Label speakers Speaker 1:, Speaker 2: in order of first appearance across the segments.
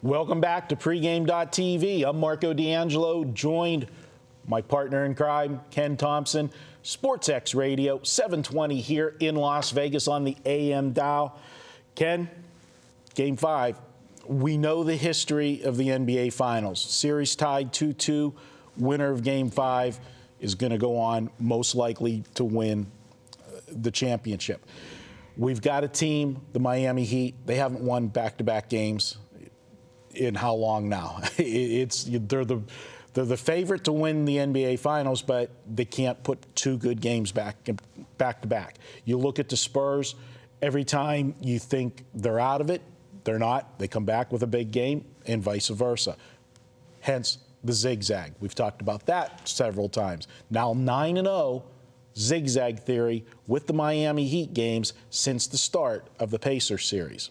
Speaker 1: Welcome back to pregame.tv. I'm Marco D'Angelo, joined my partner in crime, Ken Thomson, SportsX Radio, 720 here in Las Vegas on the AM dial. Ken, Game 5. We know the history of the NBA Finals. Series tied 2-2. Winner of Game 5 is going to go on most likely to win the championship. We've got a team, the Miami Heat. They haven't won back-to-back games in how long now? They're the favorite to win the NBA Finals, but they can't put two good games back to back. You look at the Spurs, every time you think they're out of it, they're not. They come back with a big game, and vice versa. Hence the zigzag. We've talked about that several times. Now 9-0, zigzag theory with the Miami Heat games since the start of the Pacers series.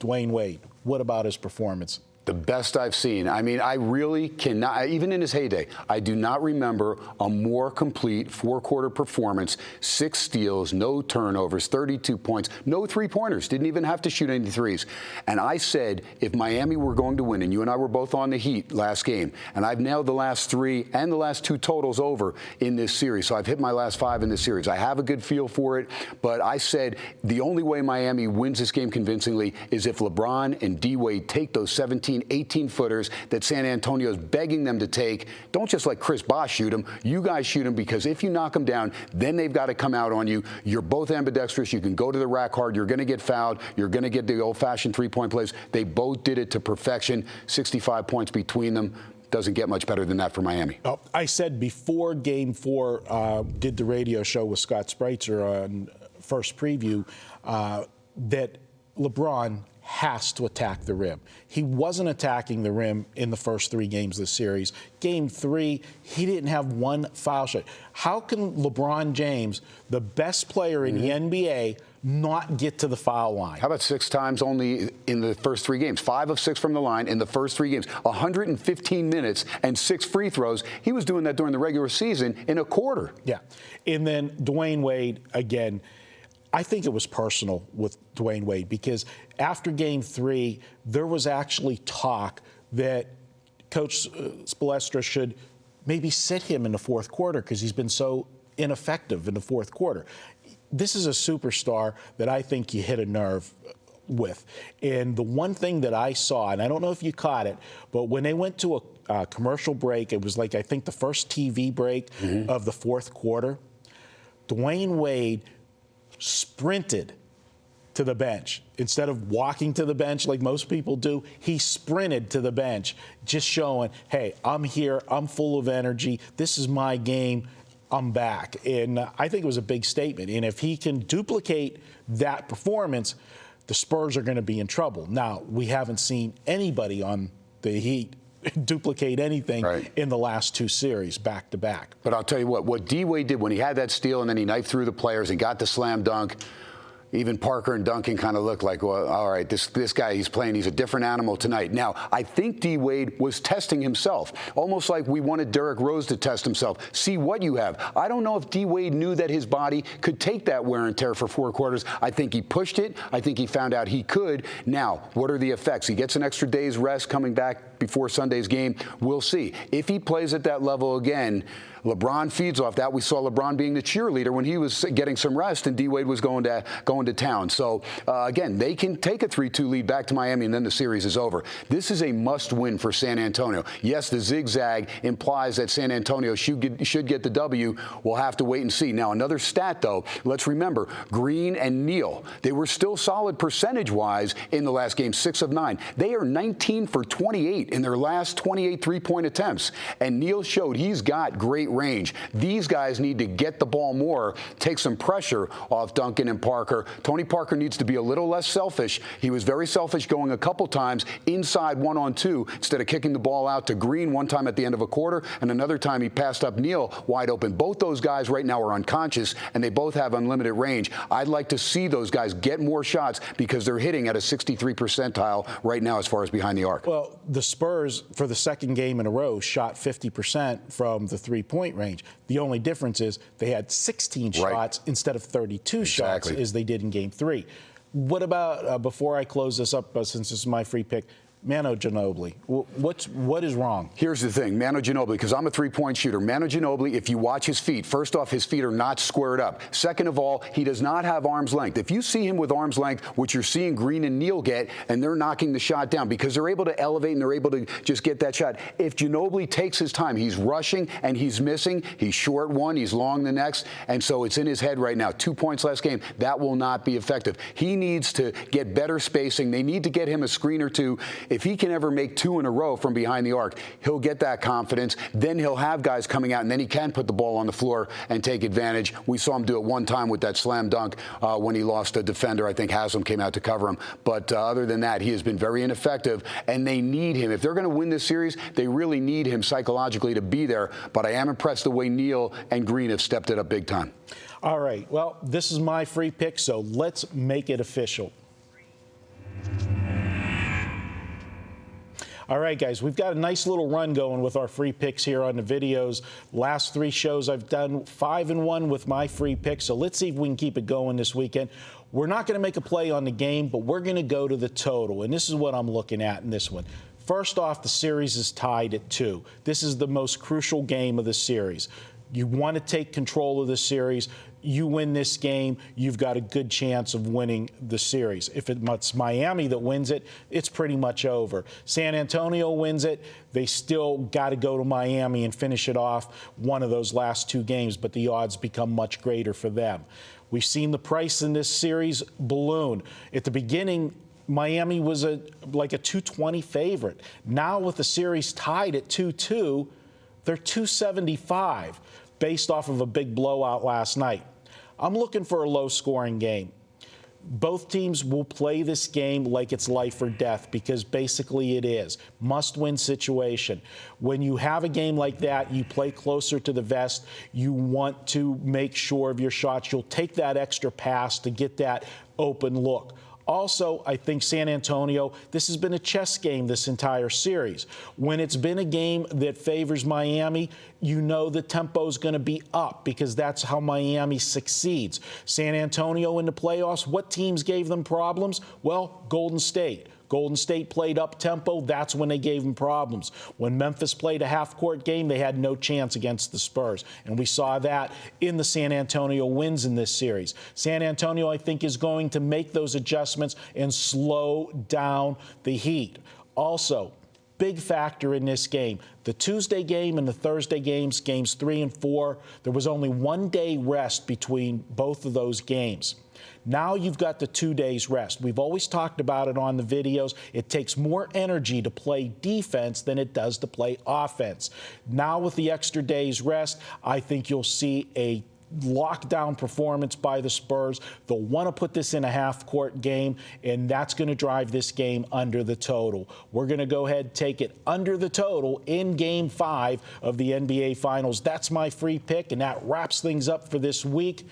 Speaker 1: Dwayne Wade, what about his performance?
Speaker 2: The best I've seen. I mean, I really cannot, even in his heyday, I do not remember a more complete four-quarter performance. 6 steals, no turnovers, 32 points, no three-pointers. Didn't even have to shoot any threes. And I said, if Miami were going to win, and you and I were both on the Heat last game, and I've nailed the last 3 and the last 2 totals over in this series. So I've hit my last 5 in this series. I have a good feel for it, but I said the only way Miami wins this game convincingly is if LeBron and D-Wade take those 18-footers that San Antonio is begging them to take. Don't just let Chris Bosh shoot them. You guys shoot them, because if you knock them down, then they've got to come out on you. You're both ambidextrous. You can go to the rack hard. You're going to get fouled. You're going to get the old-fashioned three-point plays. They both did it to perfection. 65 points between them. Doesn't get much better than that for Miami.
Speaker 1: I said before Game 4, did the radio show with Scott Spreitzer on First Preview, that LeBron has to attack the rim. He wasn't attacking the rim in the first 3 games of the series. Game 3, he didn't have one foul shot. How can LeBron James, the best player in the NBA, not get to the foul line?
Speaker 2: How about 6 times only in the first 3 games? 5 of 6 from the line in the first 3 games. 115 minutes and 6 free throws. He was doing that during the regular season in a quarter.
Speaker 1: Yeah. And then Dwayne Wade, again, I think it was personal with Dwayne Wade, because after Game 3, there was actually talk that Coach Spoelstra should maybe sit him in the fourth quarter because he's been so ineffective in the fourth quarter. This is a superstar that I think you hit a nerve with. And the one thing that I saw, and I don't know if you caught it, but when they went to a commercial break, it was like, I think, the first TV break of the fourth quarter, Dwayne Wade sprinted to the bench. Instead of walking to the bench like most people do, he sprinted to the bench, just showing, hey, I'm here, I'm full of energy, this is my game, I'm back. And I think it was a big statement. And if he can duplicate that performance, the Spurs are going to be in trouble. Now, we haven't seen anybody on the Heat duplicate anything in the last 2 series back to back.
Speaker 2: But I'll tell you what D-Wade did when he had that steal and then he knifed through the players and got the slam dunk, even Parker and Duncan kind of looked like, well, all right, this guy, he's a different animal tonight. Now, I think D-Wade was testing himself, almost like we wanted Derrick Rose to test himself, see what you have. I don't know if D-Wade knew that his body could take that wear and tear for 4 quarters. I think he pushed it. I think he found out he could. Now, what are the effects? He gets an extra day's rest coming back before Sunday's game. We'll see. If he plays at that level again, LeBron feeds off that. We saw LeBron being the cheerleader when he was getting some rest, and D-Wade was going to town. So, again, they can take a 3-2 lead back to Miami, and then the series is over. This is a must-win for San Antonio. Yes, the zigzag implies that San Antonio should get the W. We'll have to wait and see. Now, another stat, though, let's remember, Green and Neal, they were still solid percentage-wise in the last game, 6 of 9. They are 19 for 28 in their last 28 three-point attempts, and Neal showed he's got great range. These guys need to get the ball more, take some pressure off Duncan and Parker. Tony Parker needs to be a little less selfish. He was very selfish going a couple times inside 1-on-2 instead of kicking the ball out to Green one time at the end of a quarter, and another time he passed up Neal wide open. Both those guys right now are unconscious, and they both have unlimited range. I'd like to see those guys get more shots because they're hitting at a 63 percentile right now as far as behind the arc.
Speaker 1: Well, the Spurs, for the second game in a row, shot 50% from the three-point range. The only difference is they had 16 shots instead of 32 shots as they did in Game 3. What about, before I close this up, since this is my free pick, Manu Ginobili. What is wrong?
Speaker 2: Here's the thing, Manu Ginobili, because I'm a three-point shooter. Manu Ginobili, if you watch his feet, first off, his feet are not squared up. Second of all, he does not have arm's length. If you see him with arm's length, which you're seeing Green and Neal get, and they're knocking the shot down because they're able to elevate and they're able to just get that shot. If Ginobili takes his time, he's rushing and he's missing. He's short one, he's long the next, and so it's in his head right now. 2 points last game. That will not be effective. He needs to get better spacing. They need to get him a screen or two. If he can ever make 2 in a row from behind the arc, he'll get that confidence. Then he'll have guys coming out, and then he can put the ball on the floor and take advantage. We saw him do it one time with that slam dunk when he lost a defender. I think Haslam came out to cover him. But other than that, he has been very ineffective, and they need him. If they're going to win this series, they really need him psychologically to be there. But I am impressed the way Neal and Green have stepped it up big time.
Speaker 1: All right. Well, this is my free pick, so let's make it official. All right, guys, we've got a nice little run going with our free picks here on the videos. Last 3 shows I've done 5-1 with my free picks, so let's see if we can keep it going this weekend. We're not going to make a play on the game, but we're going to go to the total, and this is what I'm looking at in this one. First off, the series is tied at 2. This is the most crucial game of the series. You want to take control of the series. You win this game, you've got a good chance of winning the series. If it's Miami that wins it, it's pretty much over. San Antonio wins it, they still got to go to Miami and finish it off one of those last 2 games, but the odds become much greater for them. We've seen the price in this series balloon. At the beginning, Miami was like a 220 favorite. Now with the series tied at 2-2, they're 275 based off of a big blowout last night. I'm looking for a low-scoring game. Both teams will play this game like it's life or death because basically it is. Must-win situation. When you have a game like that, you play closer to the vest. You want to make sure of your shots. You'll take that extra pass to get that open look. Also, I think San Antonio, this has been a chess game this entire series. When it's been a game that favors Miami, you know the tempo's going to be up because that's how Miami succeeds. San Antonio in the playoffs, what teams gave them problems? Well, Golden State. Golden State played up-tempo. That's when they gave them problems. When Memphis played a half-court game, they had no chance against the Spurs. And we saw that in the San Antonio wins in this series. San Antonio, I think, is going to make those adjustments and slow down the Heat. Also, big factor in this game. The Tuesday game and the Thursday games, games 3 and 4, there was only 1 day rest between both of those games. Now you've got the 2 days rest. We've always talked about it on the videos. It takes more energy to play defense than it does to play offense. Now with the extra days rest, I think you'll see a lockdown performance by the Spurs. They'll want to put this in a half-court game, and that's going to drive this game under the total. We're going to go ahead and take it under the total in Game 5 of the NBA Finals. That's my free pick, and that wraps things up for this week.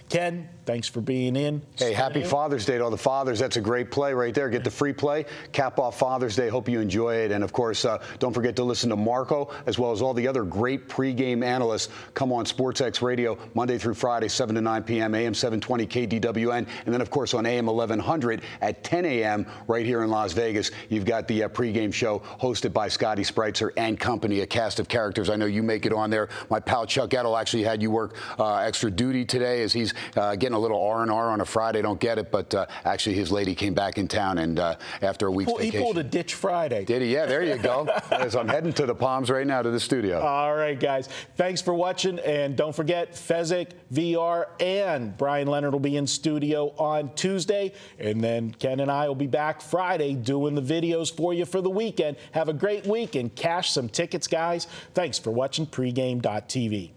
Speaker 1: Ken, thanks for being in.
Speaker 2: Hey, happy Father's Day to all the fathers. That's a great play right there. Get the free play. Cap off Father's Day. Hope you enjoy it. And, of course, don't forget to listen to Marco as well as all the other great pregame analysts. Come on SportsX Radio Monday through Friday, 7 to 9 p.m., AM 720 KDWN. And then, of course, on AM 1100 at 10 a.m. right here in Las Vegas. You've got the pregame show hosted by Scotty Spreitzer and company, a cast of characters. I know you make it on there. My pal Chuck Edel actually had you work extra duty today as he's getting a little R&R on a Friday. Don't get it, but actually his lady came back in town, and after a week's vacation.
Speaker 1: He pulled a ditch Friday.
Speaker 2: Did he? Yeah, there you go. As I'm heading to the Palms right now to the studio.
Speaker 1: All right, guys. Thanks for watching, and don't forget, Fezzik, VR, and Brian Leonard will be in studio on Tuesday, and then Ken and I will be back Friday doing the videos for you for the weekend. Have a great week and cash some tickets, guys. Thanks for watching pregame.tv.